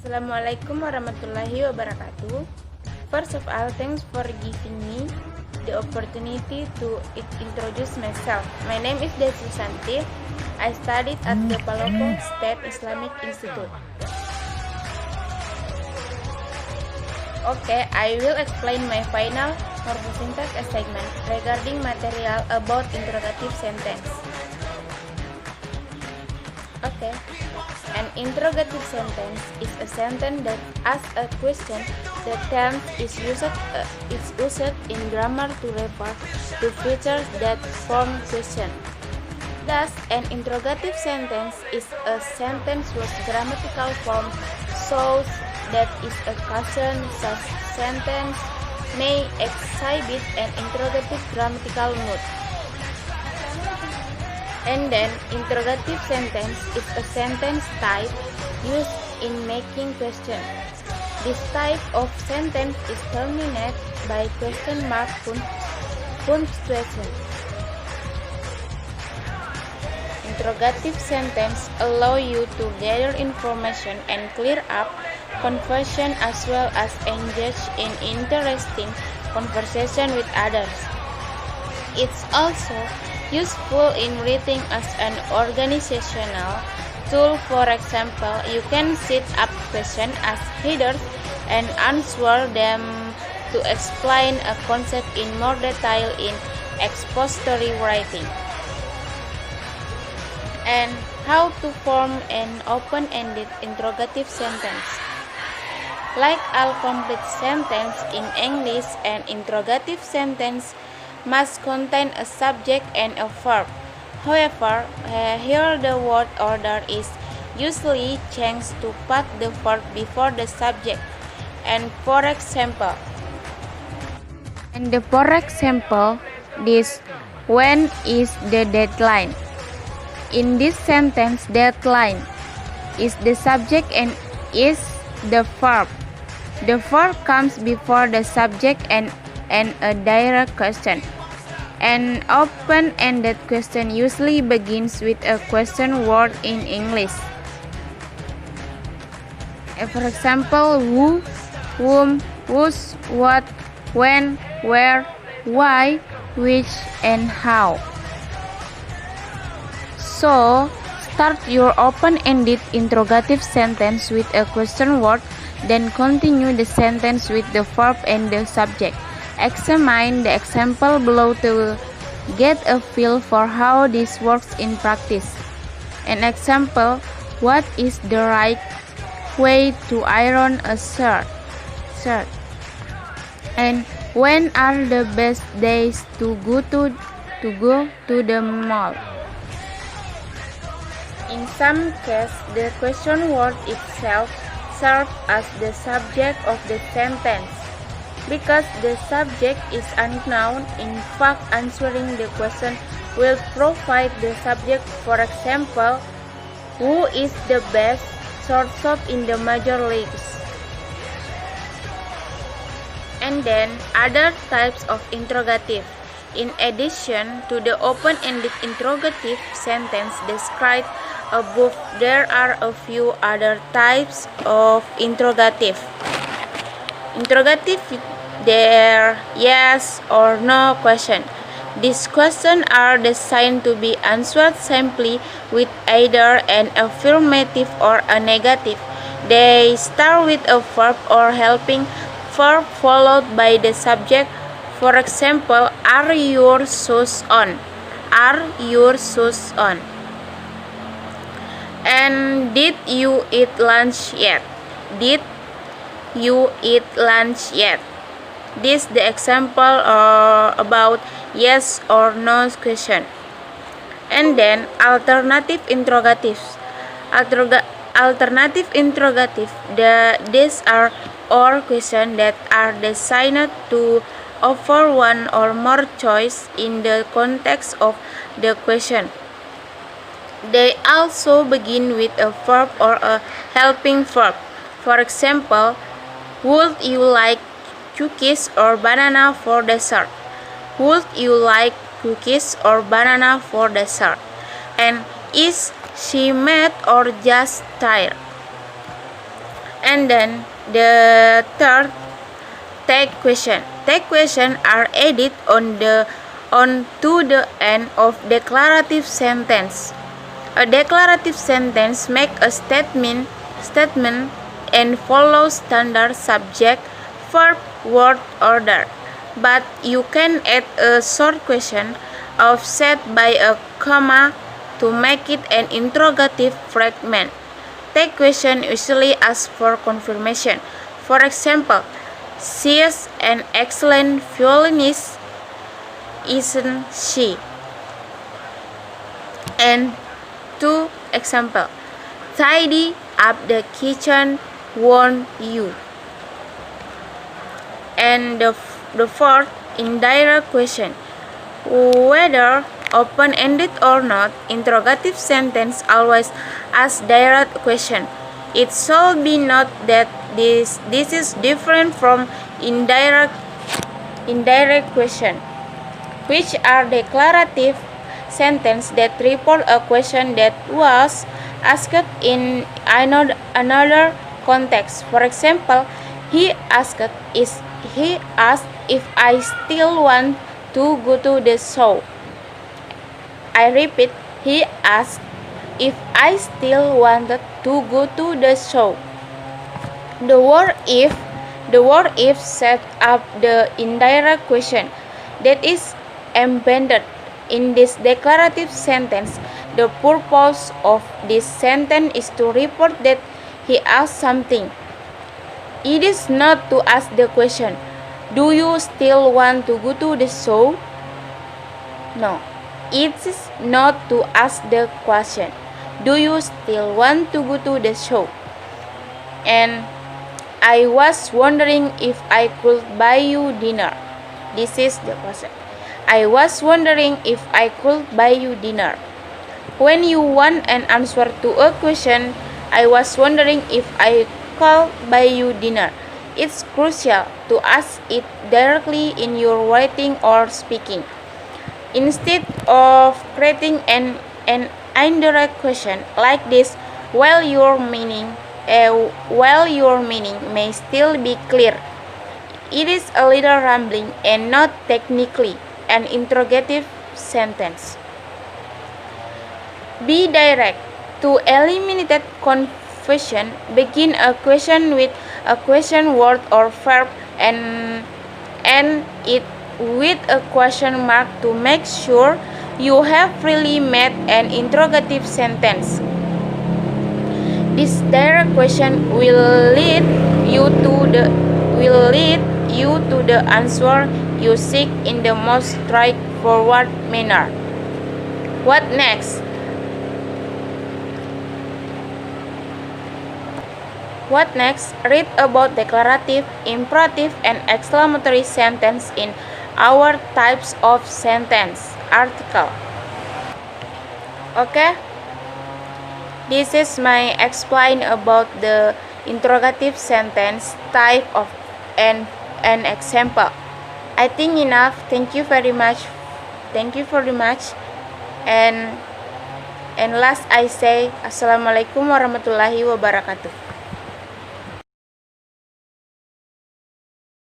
Assalamualaikum warahmatullahi wabarakatuh. First of all, thanks for giving me the opportunity to introduce myself. My name is Desi Santi. I studied at the Palopo State Islamic Institute. Okay, I will explain my final morphosyntax assignment regarding material about interrogative sentence. Okay. An interrogative sentence is a sentence that asks a question. The tense is used in grammar to refer to features that form question. Thus, an interrogative sentence is a sentence whose grammatical form shows that is a question. Such sentence may exhibit an interrogative grammatical mood. And then, interrogative sentence is a sentence type used in making question. This type of sentence is terminated by question mark punctuation. Interrogative sentence allow you to gather information and clear up confusion as well as engage in interesting conversation with others. It's also useful in writing as an organizational tool. For example, you can set up questions as headers and answer them to explain a concept in more detail in expository writing. And how to form an open-ended interrogative sentence. Like all complete sentence in English, an interrogative sentence must contain a subject and a verb. However, here the word order is usually changed to put the verb before the subject. And for example, this when is the deadline? In this sentence, deadline is the subject and is the verb. The verb comes before the subject and a direct question. An open-ended question usually begins with a question word in English. For example, who, whom, whose, what, when, where, why, which, and how. So, start your open-ended interrogative sentence with a question word, then continue the sentence with the verb and the subject. Examine the example below to get a feel for how this works in practice. An example: what is the right way to iron a shirt? And when are the best days to go to the mall? In some cases, the question word itself serves as the subject of the sentence. Because the subject is unknown, in fact, answering the question will provide the subject. For example, who is the best shortstop in the major leagues? And then, other types of interrogative. In addition to the open-ended interrogative sentence described above, there are a few other types of interrogative. Interrogative there yes or no question. These questions are designed to be answered simply with either an affirmative or a negative. They start with a verb or helping verb followed by the subject. For example, are your shoes on? Are your shoes on? And did you eat lunch yet? Did you eat lunch yet? This the example about yes or no question. And then alternative interrogatives. Alternative interrogative. These are all questions that are designed to offer one or more choice in the context of the question. They also begin with a verb or a helping verb. For example, would you like cookies or banana for dessert? Would you like cookies or banana for dessert? And is she mad or just tired? And then the third, take question. Take question are added on to the end of declarative sentence. A declarative sentence make a statement and follows standard subject verb word order. But you can add a short question offset by a comma to make it an interrogative fragment. Take question usually ask for confirmation. For example, she is an excellent violinist, isn't she? And two example, tidy up the kitchen, won't you? And the fourth, indirect question, whether open-ended or not, interrogative sentence always ask direct question. It should be noted that this is different from indirect question, which are declarative sentence that report a question that was asked in another context. For example, he asked if I still want to go to the show. I repeat, he asked if I still wanted to go to the show. The word if set up the indirect question that is embedded in this declarative sentence. The purpose of this sentence is to report that he asked something. It is not to ask the question, do you still want to go to the show? No, it is not to ask the question, do you still want to go to the show? And I was wondering if I could buy you dinner. This is the question. I was wondering if I could buy you dinner. When you want an answer to a question, I was wondering if I could buy you dinner. It's crucial to ask it directly in your writing or speaking. Instead of creating an indirect question like this, while your meaning may still be clear, it is a little rambling and not technically an interrogative sentence. Be direct. To eliminate confusion, begin a question with a question word or verb and end it with a question mark to make sure you have really made an interrogative sentence. This direct question will lead you to the answer you seek in the most straightforward manner. What next? Read about declarative, imperative, and exclamatory sentence in our types of sentence article. Okay? This is my explain about the interrogative sentence type of an example. I think enough. Thank you very much. And last I say, Assalamualaikum warahmatullahi wabarakatuh.